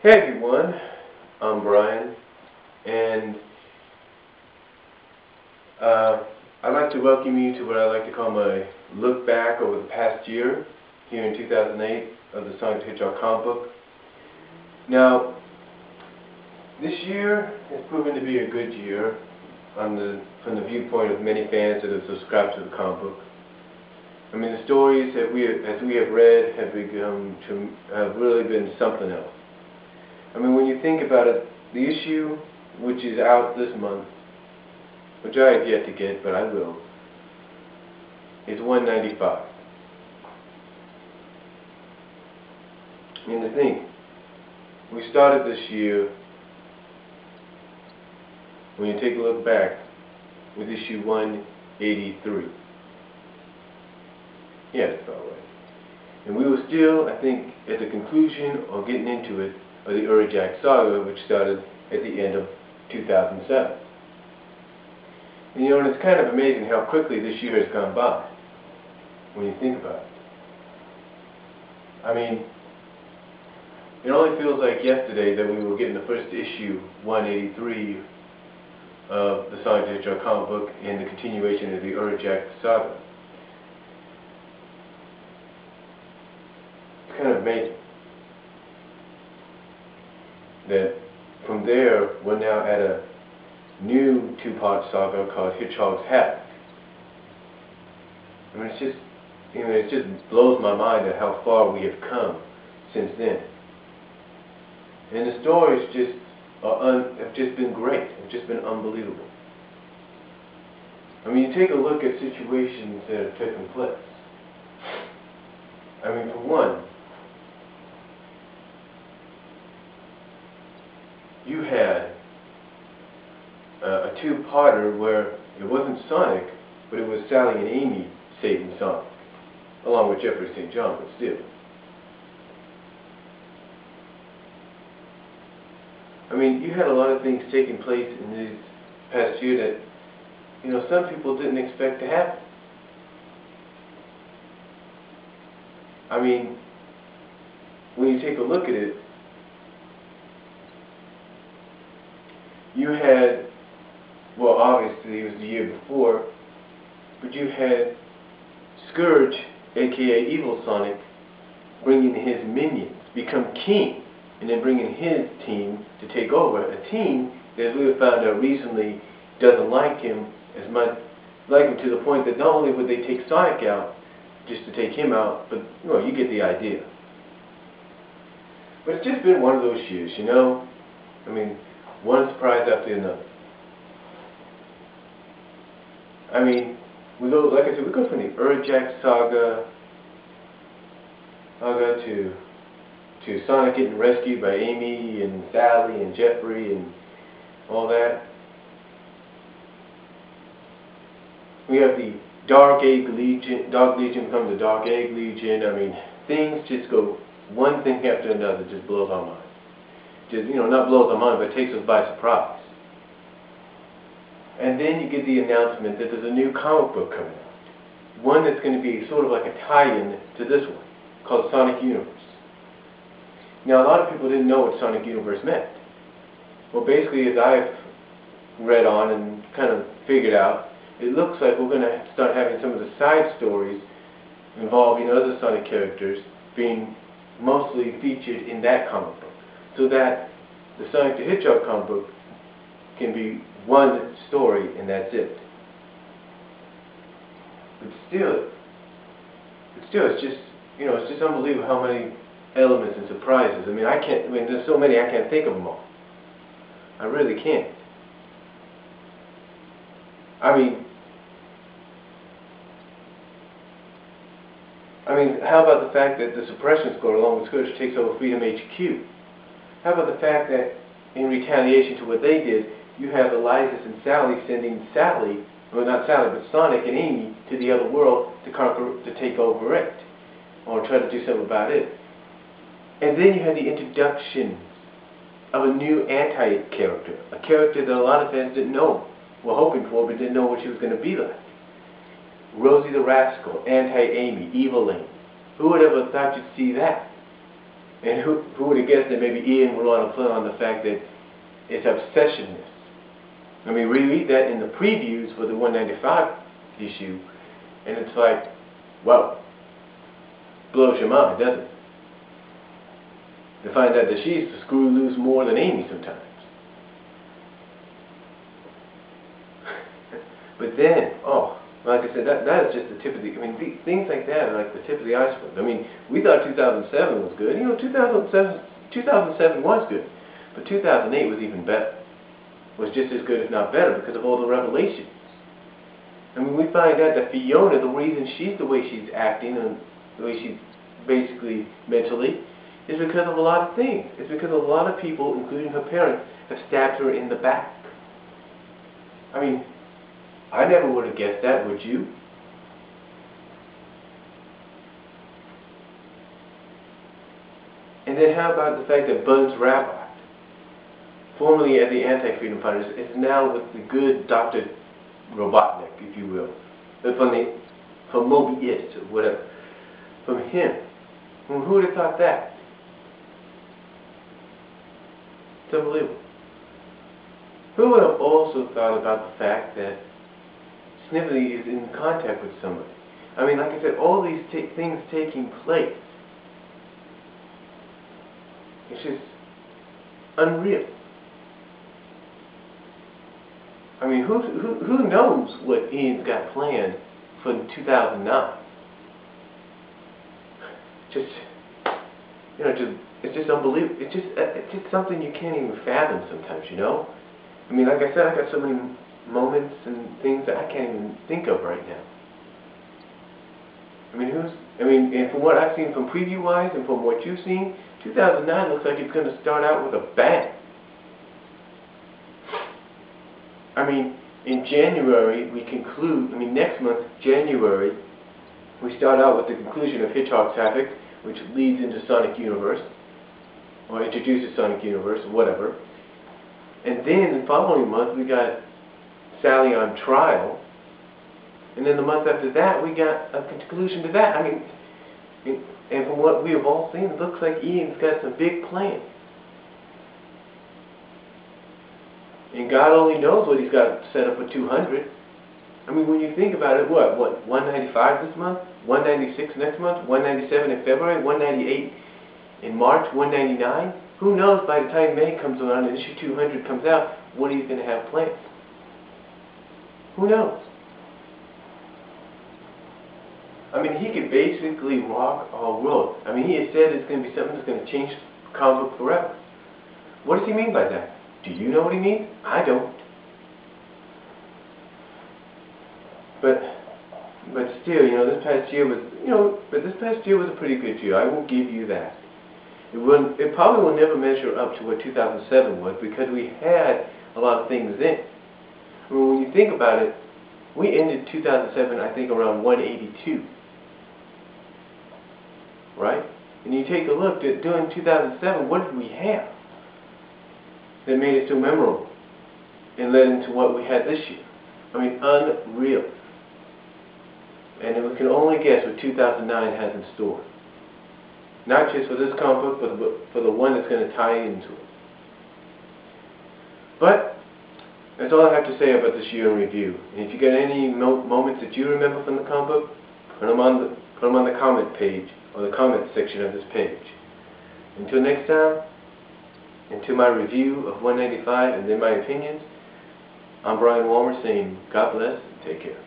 Hey everyone, I'm Brian, and I'd like to welcome you to what I like to call my look back over the past year here in 2008 of the Sonic the Hedgehog comic book. Now, this year has proven to be a good year from the viewpoint of many fans that have subscribed to the comic book. I mean, the stories that as we have read have really been something else. I mean, when you think about it, the issue which is out this month, which I have yet to get, but I will, is 195. And to think, we started this year, when you take a look back, with issue 183. Yeah, that's about right. And we were still, I think, at the conclusion or getting into it of the Jax Saga, which started at the end of 2007. And you know, and it's kind of amazing how quickly this year has gone by, when you think about it. I mean, it only feels like yesterday that we were getting the first issue, 183, of the Sonic the Hedgehog comic book and the continuation of the Jax Saga. It's kind of amazing that from there we're now at a new two-part saga called Hedgehog's Hedgehog. I mean, it's just, you know, it just blows my mind at how far we have come since then. And the stories have just been great. Have just been unbelievable. I mean, you take a look at situations that have taken place. I mean, for one, you had a two-parter where it wasn't Sonic, but it was Sally and Amy saving Sonic, along with Jeffrey St. John, but still. I mean, you had a lot of things taking place in this past year that, you know, some people didn't expect to happen. I mean, when you take a look at it, you had, well, obviously it was the year before, but you had Scourge, aka Evil Sonic, bringing his minions, become king, and then bringing his team to take over. A team that, as we have found out recently, doesn't like him as much, like him to the point that not only would they take Sonic out just to take him out, but, you know, you get the idea. But it's just been one of those years, you know? I mean, one surprise after another. I mean, we go, like I said, we go from the Jax Saga to Sonic getting rescued by Amy and Sally and Jeffrey and all that. We have the Dark Legion becomes the Dark Egg Legion. I mean, things just go, one thing after another just blows our mind. Just, you know, not blows our mind, but takes us by surprise. And then you get the announcement that there's a new comic book coming out. One that's going to be sort of like a tie-in to this one, called Sonic Universe. Now, a lot of people didn't know what Sonic Universe meant. Well, basically, as I've read on and kind of figured out, it looks like we're going to start having some of the side stories involving other Sonic characters being mostly featured in that comic book, so that the Sonic the Hedgehog comic book can be one story and that's it. But still, it's just, you know, it's just unbelievable how many elements and surprises. I mean, there's so many I can't think of them all. I really can't. I mean, how about the fact that the Suppression Squad, along with Scourge, takes over Freedom HQ? How about the fact that, in retaliation to what they did, you have Elias and Sally sending Sally, well, not Sally, but Sonic and Amy to the other world to take over it, or try to do something about it. And then you had the introduction of a new anti-character, a character that a lot of fans didn't know, were hoping for, but didn't know what she was going to be like. Rosie the Rascal, Anti-Amy, Evil Amy. Who would ever thought you'd see that? And who would have guessed that maybe Ian would want to put on the fact that it's obsessionness. I mean, we read that in the previews for the 195 issue, and it's like, wow, blows your mind, doesn't it? To find out that she used to screw loose more than Amy sometimes. But then, oh, like I said, that is just the tip of the, I mean, things like that are like the tip of the iceberg. I mean, we thought 2007 was good. You know, 2007 was good. But 2008 was even better. Was just as good, if not better, because of all the revelations. I mean, we find out that Fiona, the reason she's the way she's acting and the way she's basically mentally, is because of a lot of things. It's because a lot of people, including her parents, have stabbed her in the back. I mean, I never would have guessed that, would you? And then how about the fact that Buns Rabbi, formerly at the Anti-Freedom Fighters, is now with the good Dr. Robotnik, if you will, from Mobius or whatever, from him. Well, who would have thought that? It's unbelievable. Who would have also thought about the fact that Snively is in contact with somebody? I mean, like I said, all these things taking place. It's just unreal. I mean, who knows what Ian's got planned for 2009? Just, you know, it's just unbelievable. It's just something you can't even fathom sometimes, you know? I mean, like I said, I got so many moments and things that I can't even think of right now. I mean, and from what I've seen from preview-wise and from what you've seen, 2009 looks like it's going to start out with a bang. I mean, in January, next month, January, we start out with the conclusion of Hedgehog Saga, which leads into Sonic Universe, or introduces Sonic Universe, or whatever. And then the following month, we got Sally on trial. And then the month after that, we got a conclusion to that. I mean, and from what we have all seen, it looks like Ian's got some big plans. And God only knows what he's got set up for 200. I mean, when you think about it, what, 195 this month? 196 next month? 197 in February? 198 in March? 199? Who knows by the time May comes around and issue 200 comes out, what are you going to have planned? Who knows? I mean, he could basically rock our world. I mean, he has said it's going to be something that's going to change comic book forever. What does he mean by that? Do you know what he means? I don't. But still, you know, this past year was a pretty good year. I will give you that. It probably will never measure up to what 2007 was because we had a lot of things in. I mean, when you think about it, we ended 2007, I think, around 182. Right? And you take a look at during 2007, what did we have that made it so memorable and led into what we had this year? I mean, unreal. And we can only guess what 2009 has in store. Not just for this comic book, but for the one that's going to tie into it. But that's all I have to say about this year in review. And if you got any moments that you remember from the comic book, put them on the comment page or the comment section of this page. Until next time, until my review of 195 and then my opinions, I'm Brian Walmer saying God bless and take care.